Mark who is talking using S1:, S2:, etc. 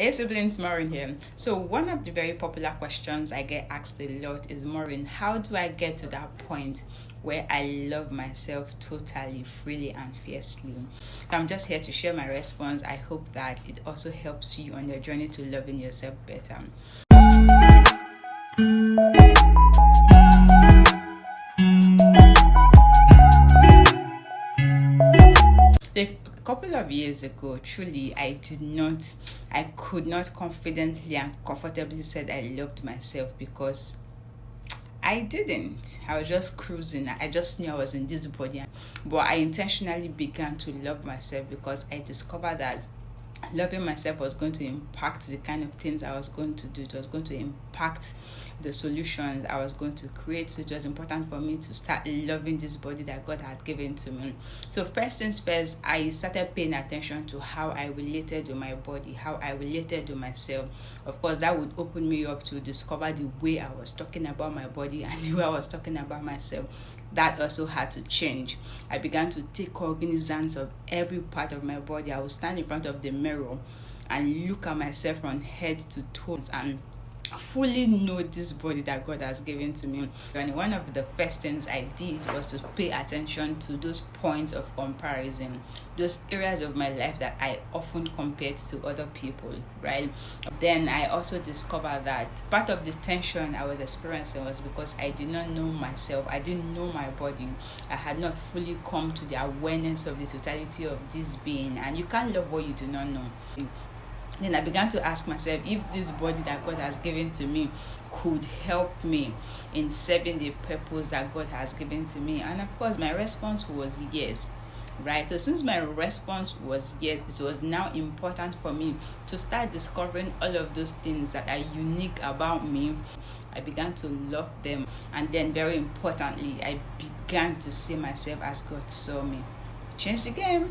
S1: Hey siblings, Maureen here. So one of the very popular questions I get asked a lot is, Maureen, how do I get to that point where I love myself totally, freely and fiercely? I'm just here to share my response. I hope that it also helps you on your journey to loving yourself better. A couple of years ago, truly, I could not confidently and comfortably say I loved myself because I didn't. I was just cruising. I just knew I was in this body. But I intentionally began to love myself because I discovered that loving myself was going to impact the kind of things I was going to do. It was going to impact the solutions I was going to create. So it was important for me to start loving this body that God had given to me. So first things first, I started paying attention to how I related to my body, how I related to myself. Of course, that would open me up to discover the way I was talking about my body and the way I was talking about myself. That also had to change. I began to take cognizance of every part of my body. I would stand in front of the mirror and look at myself from head to toes and fully know this body that God has given to me. And one of the first things I did was to pay attention to those points of comparison, those areas of my life that I often compared to other people, right? Then I also discovered that part of the tension I was experiencing was because I did not know myself. I didn't know my body. I had not fully come to the awareness of the totality of this being, and you can't love what you do not know. Then I began to ask myself if this body that God has given to me could help me in serving the purpose that God has given to me. And of course, my response was yes. Right? So since my response was yes, it was now important for me to start discovering all of those things that are unique about me. I began to love them. And then very importantly, I began to see myself as God saw me. Change the game.